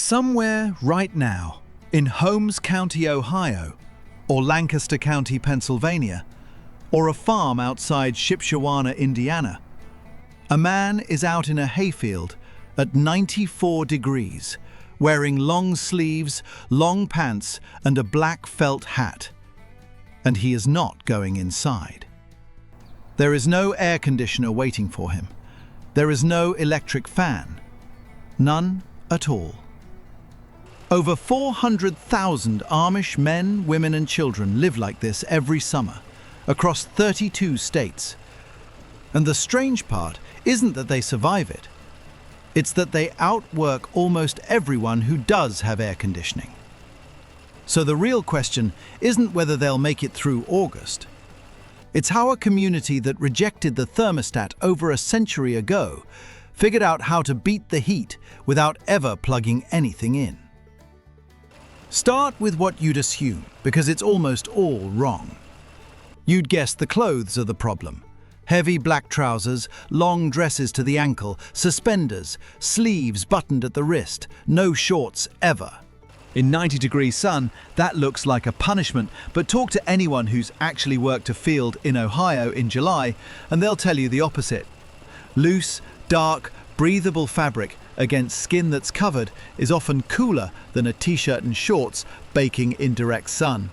Somewhere right now, in Holmes County, Ohio, or Lancaster County, Pennsylvania, or a farm outside Shipshewana, Indiana, a man is out in a hayfield at 94 degrees, wearing long sleeves, long pants, and a black felt hat. And he is not going inside. There is no air conditioner waiting for him. There is no electric fan. None at all. Over 400,000 Amish men, women and children live like this every summer, across 32 states. And the strange part isn't that they survive it. It's that they outwork almost everyone who does have air conditioning. So the real question isn't whether they'll make it through August. It's how a community that rejected the thermostat over a century ago figured out how to beat the heat without ever plugging anything in. Start with what you'd assume, because it's almost all wrong. You'd guess the clothes are the problem. Heavy black trousers, long dresses to the ankle, suspenders, sleeves buttoned at the wrist, no shorts ever. In 90-degree sun, that looks like a punishment, but talk to anyone who's actually worked a field in Ohio in July, and they'll tell you the opposite. Loose, dark, breathable fabric against skin that's covered is often cooler than a t-shirt and shorts baking in direct sun.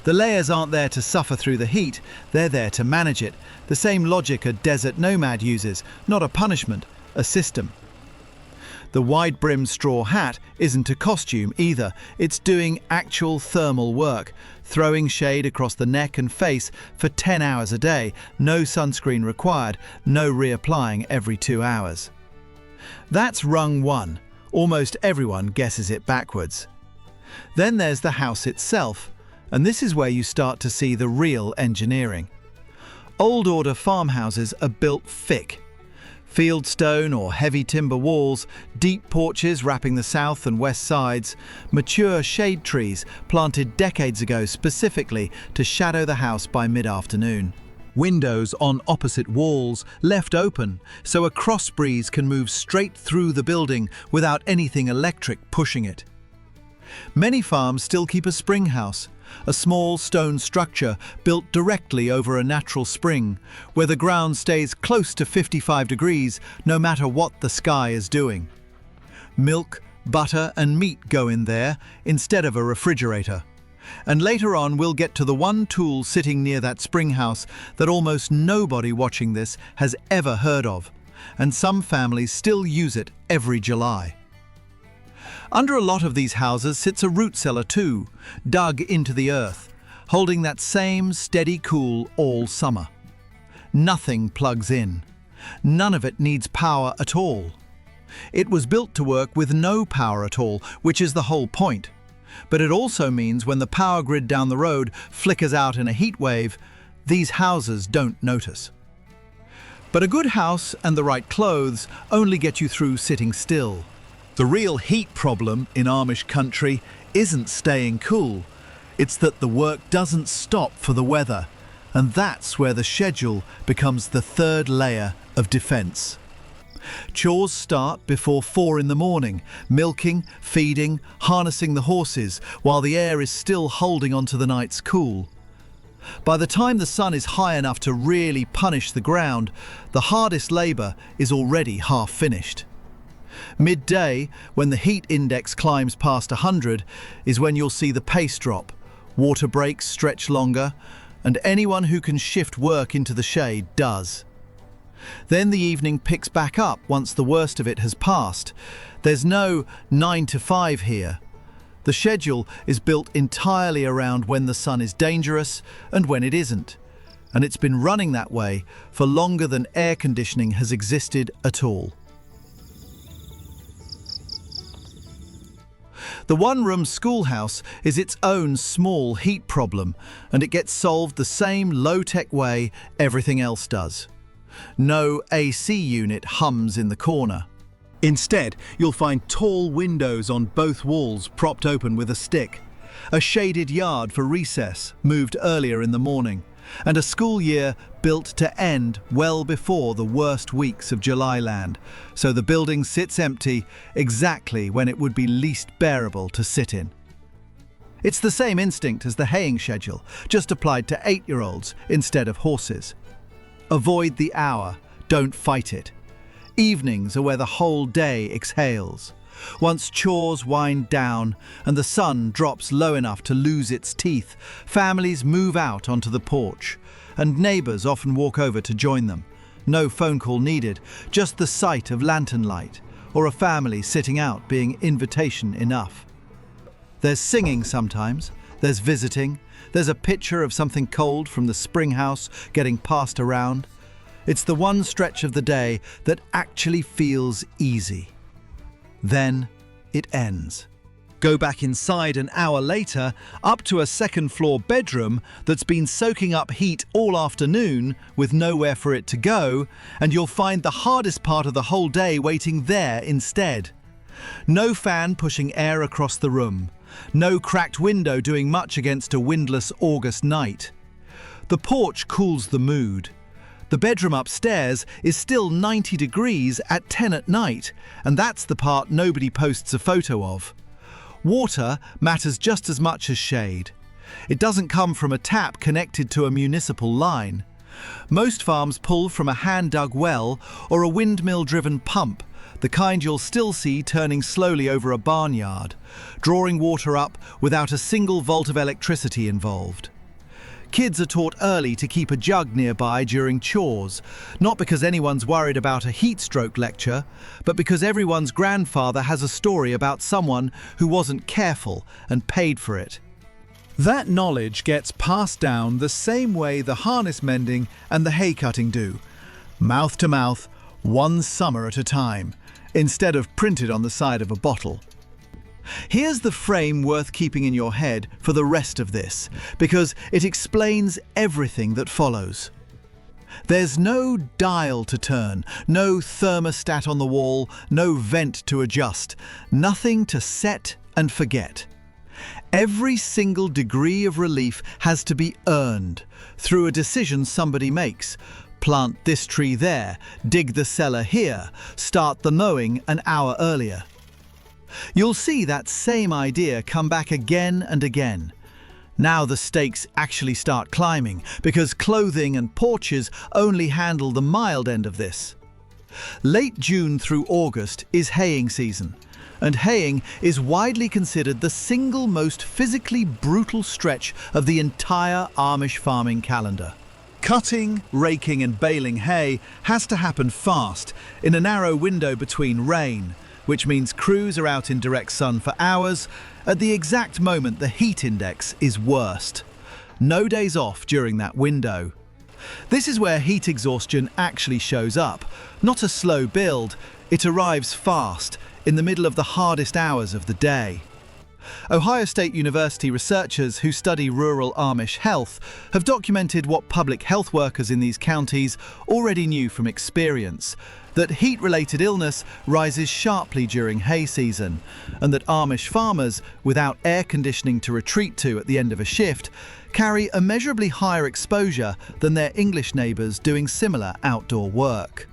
The layers aren't there to suffer through the heat, they're there to manage it. The same logic a desert nomad uses, not a punishment, a system. The wide-brimmed straw hat isn't a costume either, it's doing actual thermal work, throwing shade across the neck and face for 10 hours a day, no sunscreen required, no reapplying every 2 hours. That's rung one. Almost everyone guesses it backwards. Then there's the house itself, and this is where you start to see the real engineering. Old order farmhouses are built thick. Fieldstone or heavy timber walls, deep porches wrapping the south and west sides, mature shade trees planted decades ago specifically to shadow the house by mid-afternoon. Windows on opposite walls left open so a cross breeze can move straight through the building without anything electric pushing it. Many farms still keep a spring house, a small stone structure built directly over a natural spring, where the ground stays close to 55 degrees no matter what the sky is doing. Milk, butter and meat go in there instead of a refrigerator. And later on we'll get to the one tool sitting near that spring house that almost nobody watching this has ever heard of, and some families still use it every July. Under a lot of these houses sits a root cellar too, dug into the earth, holding that same steady cool all summer. Nothing plugs in. None of it needs power at all. It was built to work with no power at all, which is the whole point. But it also means when the power grid down the road flickers out in a heat wave, these houses don't notice. But a good house and the right clothes only get you through sitting still. The real heat problem in Amish country isn't staying cool. It's that the work doesn't stop for the weather, and that's where the schedule becomes the third layer of defense. Chores start before 4 in the morning, milking, feeding, harnessing the horses, while the air is still holding onto the night's cool. By the time the sun is high enough to really punish the ground, the hardest labor is already half finished. Midday, when the heat index climbs past 100, is when you'll see the pace drop, water breaks stretch longer, and anyone who can shift work into the shade does. Then the evening picks back up once the worst of it has passed. There's no 9 to 5 here. The schedule is built entirely around when the sun is dangerous and when it isn't. And it's been running that way for longer than air conditioning has existed at all. The one-room schoolhouse is its own small heat problem, and it gets solved the same low-tech way everything else does. No AC unit hums in the corner. Instead, you'll find tall windows on both walls propped open with a stick, a shaded yard for recess moved earlier in the morning, and a school year built to end well before the worst weeks of July land, so the building sits empty exactly when it would be least bearable to sit in. It's the same instinct as the haying schedule, just applied to 8-year-olds instead of horses. Avoid the hour, don't fight it. Evenings are where the whole day exhales. Once chores wind down and the sun drops low enough to lose its teeth, families move out onto the porch, and neighbours often walk over to join them. No phone call needed, just the sight of lantern light, or a family sitting out being invitation enough. There's singing sometimes, there's visiting, there's a picture of something cold from the spring house getting passed around. It's the one stretch of the day that actually feels easy. Then it ends. Go back inside an hour later, up to a second-floor bedroom that's been soaking up heat all afternoon with nowhere for it to go, and you'll find the hardest part of the whole day waiting there instead. No fan pushing air across the room. No cracked window doing much against a windless August night. The porch cools the mood. The bedroom upstairs is still 90 degrees at 10 at night, and that's the part nobody posts a photo of. Water matters just as much as shade. It doesn't come from a tap connected to a municipal line. Most farms pull from a hand-dug well or a windmill-driven pump, the kind you'll still see turning slowly over a barnyard, drawing water up without a single volt of electricity involved. Kids are taught early to keep a jug nearby during chores, not because anyone's worried about a heat stroke lecture, but because everyone's grandfather has a story about someone who wasn't careful and paid for it. That knowledge gets passed down the same way the harness mending and the hay cutting do, mouth to mouth, one summer at a time, instead of printed on the side of a bottle. Here's the frame worth keeping in your head for the rest of this, because it explains everything that follows. There's no dial to turn, no thermostat on the wall, no vent to adjust, nothing to set and forget. Every single degree of relief has to be earned through a decision somebody makes. Plant this tree there, dig the cellar here, start the mowing an hour earlier. You'll see that same idea come back again and again. Now the stakes actually start climbing, because clothing and porches only handle the mild end of this. Late June through August is haying season, and haying is widely considered the single most physically brutal stretch of the entire Amish farming calendar. Cutting, raking and baling hay has to happen fast, in a narrow window between rain, which means crews are out in direct sun for hours at the exact moment the heat index is worst. No days off during that window. This is where heat exhaustion actually shows up. Not a slow build, it arrives fast, in the middle of the hardest hours of the day. Ohio State University researchers who study rural Amish health have documented what public health workers in these counties already knew from experience, that heat-related illness rises sharply during hay season, and that Amish farmers, without air conditioning to retreat to at the end of a shift, carry immeasurably higher exposure than their English neighbours doing similar outdoor work.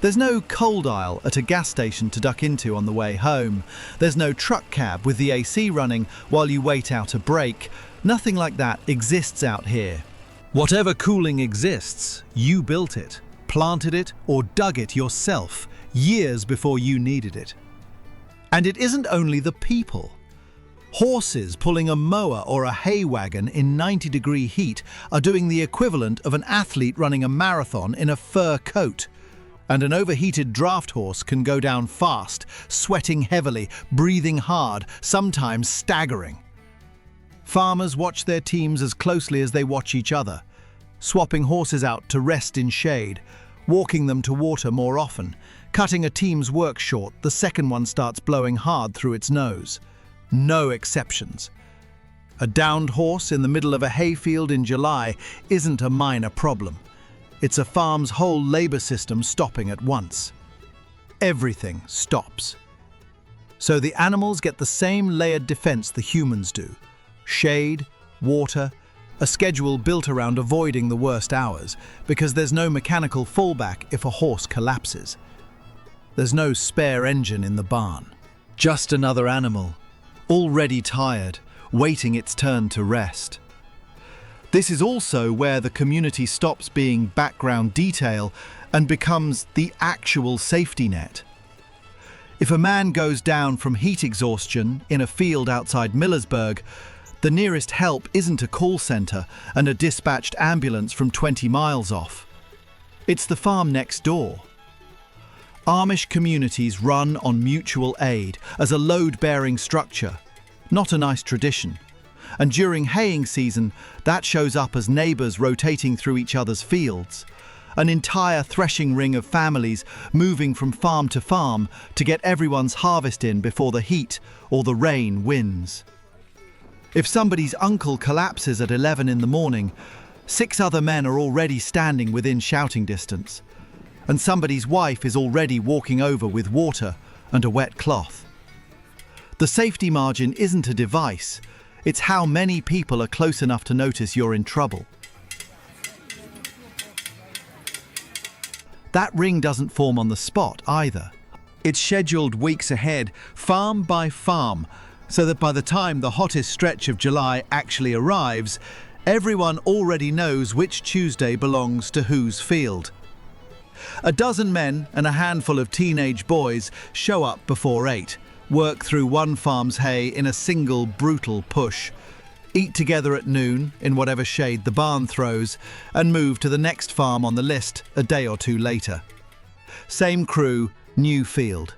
There's no cold aisle at a gas station to duck into on the way home. There's no truck cab with the AC running while you wait out a break. Nothing like that exists out here. Whatever cooling exists, you built it, planted it, or dug it yourself years before you needed it. And it isn't only the people. Horses pulling a mower or a hay wagon in 90-degree heat are doing the equivalent of an athlete running a marathon in a fur coat. And an overheated draft horse can go down fast, sweating heavily, breathing hard, sometimes staggering. Farmers watch their teams as closely as they watch each other, swapping horses out to rest in shade, walking them to water more often, cutting a team's work short the second one starts blowing hard through its nose. No exceptions. A downed horse in the middle of a hayfield in July isn't a minor problem. It's a farm's whole labour system stopping at once. Everything stops. So the animals get the same layered defence the humans do. Shade, water, a schedule built around avoiding the worst hours because there's no mechanical fallback if a horse collapses. There's no spare engine in the barn. Just another animal, already tired, waiting its turn to rest. This is also where the community stops being background detail and becomes the actual safety net. If a man goes down from heat exhaustion in a field outside Millersburg, the nearest help isn't a call centre and a dispatched ambulance from 20 miles off. It's the farm next door. Amish communities run on mutual aid as a load-bearing structure, not a nice tradition. And during haying season, that shows up as neighbours rotating through each other's fields. An entire threshing ring of families moving from farm to farm to get everyone's harvest in before the heat or the rain wins. If somebody's uncle collapses at 11 in the morning, 6 other men are already standing within shouting distance. And somebody's wife is already walking over with water and a wet cloth. The safety margin isn't a device. It's how many people are close enough to notice you're in trouble. That ring doesn't form on the spot either. It's scheduled weeks ahead, farm by farm, so that by the time the hottest stretch of July actually arrives, everyone already knows which Tuesday belongs to whose field. A dozen men and a handful of teenage boys show up before 8. Work through one farm's hay in a single brutal push, eat together at noon in whatever shade the barn throws, and move to the next farm on the list a day or two later. Same crew, new field.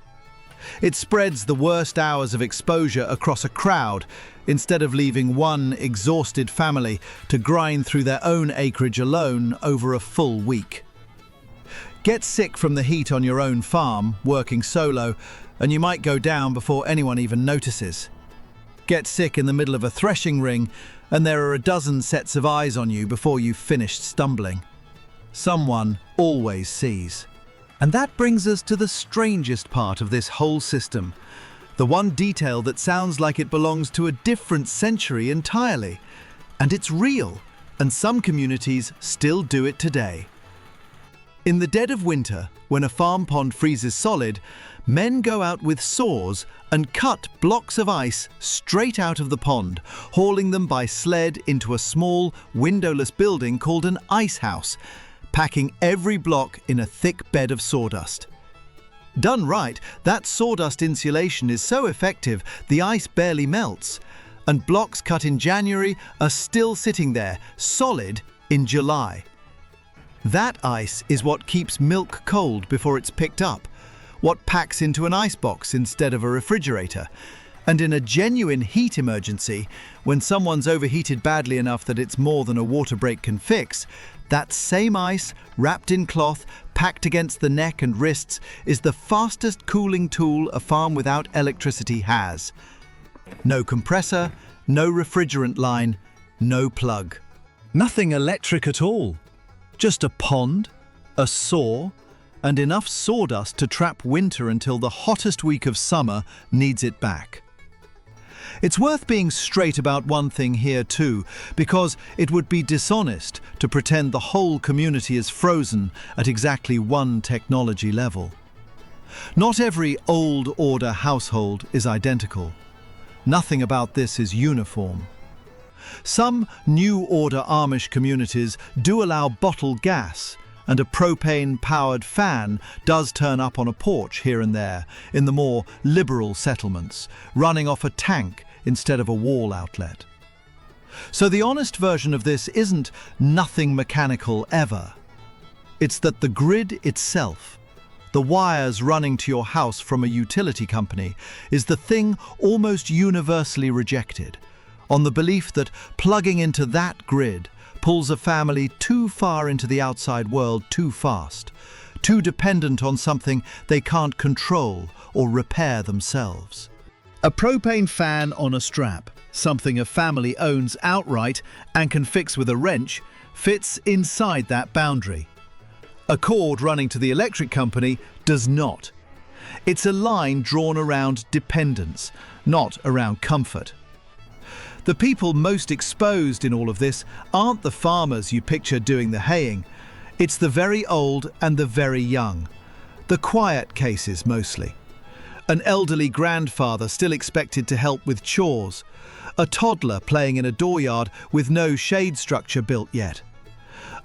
It spreads the worst hours of exposure across a crowd instead of leaving one exhausted family to grind through their own acreage alone over a full week. Get sick from the heat on your own farm, working solo, and you might go down before anyone even notices. Get sick in the middle of a threshing ring, and there are a dozen sets of eyes on you before you've finished stumbling. Someone always sees. And that brings us to the strangest part of this whole system, the one detail that sounds like it belongs to a different century entirely. And it's real, and some communities still do it today. In the dead of winter, when a farm pond freezes solid, men go out with saws and cut blocks of ice straight out of the pond, hauling them by sled into a small, windowless building called an ice house, packing every block in a thick bed of sawdust. Done right, that sawdust insulation is so effective the ice barely melts, and blocks cut in January are still sitting there, solid, in July. That ice is what keeps milk cold before it's picked up, what packs into an icebox instead of a refrigerator. And in a genuine heat emergency, when someone's overheated badly enough that it's more than a water break can fix, that same ice, wrapped in cloth, packed against the neck and wrists, is the fastest cooling tool a farm without electricity has. No compressor, no refrigerant line, no plug. Nothing electric at all. Just a pond, a saw, and enough sawdust to trap winter until the hottest week of summer needs it back. It's worth being straight about one thing here too, because it would be dishonest to pretend the whole community is frozen at exactly one technology level. Not every old order household is identical. Nothing about this is uniform. Some new order Amish communities do allow bottled gas, and a propane-powered fan does turn up on a porch here and there in the more liberal settlements, running off a tank instead of a wall outlet. So the honest version of this isn't nothing mechanical ever. It's that the grid itself, the wires running to your house from a utility company, is the thing almost universally rejected, on the belief that plugging into that grid pulls a family too far into the outside world too fast, too dependent on something they can't control or repair themselves. A propane fan on a strap, something a family owns outright and can fix with a wrench, fits inside that boundary. A cord running to the electric company does not. It's a line drawn around dependence, not around comfort. The people most exposed in all of this aren't the farmers you picture doing the haying. It's the very old and the very young. The quiet cases mostly. An elderly grandfather still expected to help with chores. A toddler playing in a dooryard with no shade structure built yet.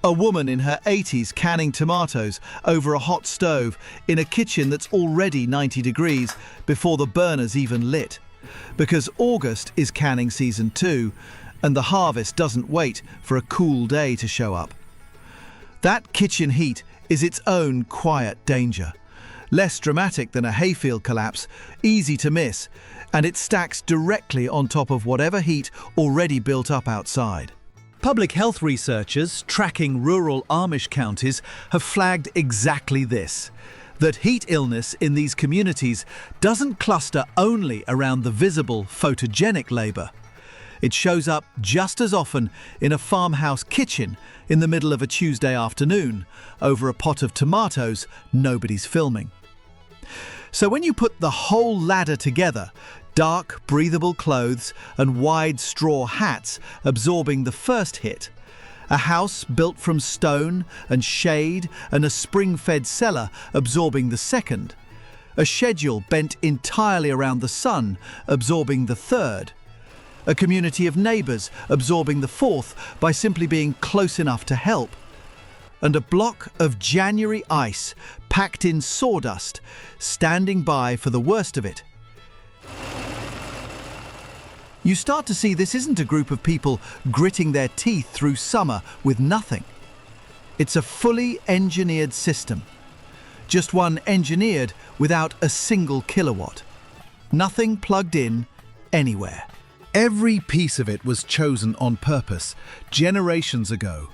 A woman in her 80s canning tomatoes over a hot stove in a kitchen that's already 90 degrees before the burner's even lit. Because August is canning season too, and the harvest doesn't wait for a cool day to show up. That kitchen heat is its own quiet danger. Less dramatic than a hayfield collapse, easy to miss, and it stacks directly on top of whatever heat already built up outside. Public health researchers tracking rural Amish counties have flagged exactly this, that heat illness in these communities doesn't cluster only around the visible photogenic labour. It shows up just as often in a farmhouse kitchen in the middle of a Tuesday afternoon, over a pot of tomatoes nobody's filming. So when you put the whole ladder together, dark, breathable clothes and wide straw hats absorbing the first hit, a house built from stone and shade and a spring-fed cellar absorbing the second, a schedule bent entirely around the sun absorbing the third, a community of neighbours absorbing the fourth by simply being close enough to help, and a block of January ice packed in sawdust, standing by for the worst of it. You start to see this isn't a group of people gritting their teeth through summer with nothing. It's a fully engineered system. Just one engineered without a single kilowatt. Nothing plugged in anywhere. Every piece of it was chosen on purpose generations ago.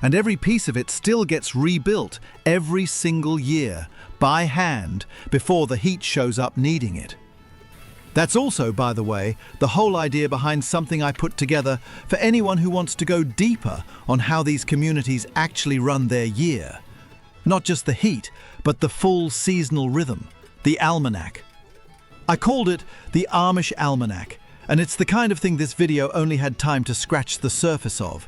And every piece of it still gets rebuilt every single year, by hand, before the heat shows up needing it. That's also, by the way, the whole idea behind something I put together for anyone who wants to go deeper on how these communities actually run their year. Not just the heat, but the full seasonal rhythm, the almanac. I called it the Amish Almanac, and it's the kind of thing this video only had time to scratch the surface of.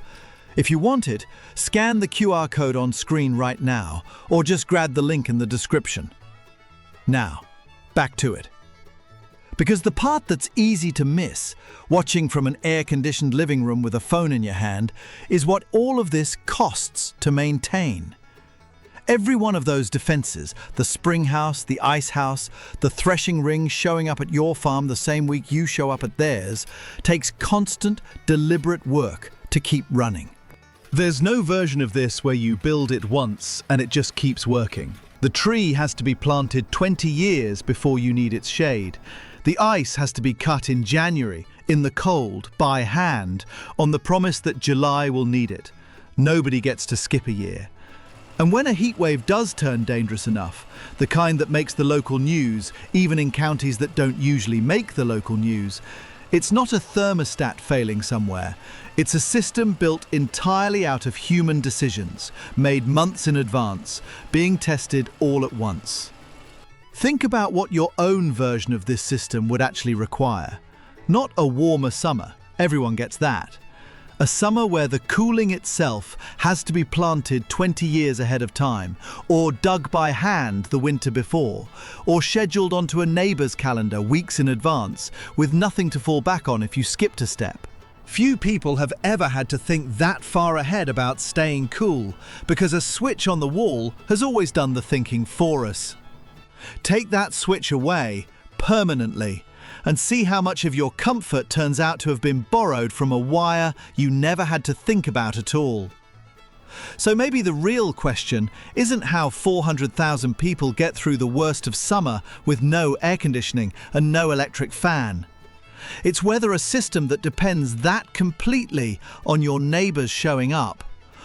If you want it, scan the QR code on screen right now, or just grab the link in the description. Now, back to it. Because the part that's easy to miss, watching from an air-conditioned living room with a phone in your hand, is what all of this costs to maintain. Every one of those defences, the spring house, the ice house, the threshing ring showing up at your farm the same week you show up at theirs, takes constant, deliberate work to keep running. There's no version of this where you build it once and it just keeps working. The tree has to be planted 20 years before you need its shade. The ice has to be cut in January, in the cold, by hand, on the promise that July will need it. Nobody gets to skip a year. And when a heatwave does turn dangerous enough, the kind that makes the local news, even in counties that don't usually make the local news, it's not a thermostat failing somewhere. It's a system built entirely out of human decisions, made months in advance, being tested all at once. Think about what your own version of this system would actually require. Not a warmer summer, everyone gets that. A summer where the cooling itself has to be planted 20 years ahead of time, or dug by hand the winter before, or scheduled onto a neighbour's calendar weeks in advance, with nothing to fall back on if you skipped a step. Few people have ever had to think that far ahead about staying cool, because a switch on the wall has always done the thinking for us. Take that switch away, permanently, and see how much of your comfort turns out to have been borrowed from a wire you never had to think about at all. So maybe the real question isn't how 400,000 people get through the worst of summer with no air conditioning and no electric fan. It's whether a system that depends that completely on your neighbours showing up,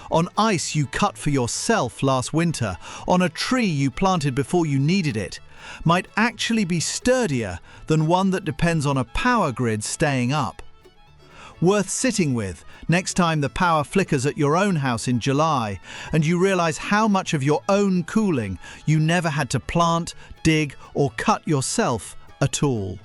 on ice you cut for yourself last winter, on a tree you planted before you needed it, might actually be sturdier than one that depends on a power grid staying up. Worth sitting with next time the power flickers at your own house in July and you realise how much of your own cooling you never had to plant, dig or cut yourself at all.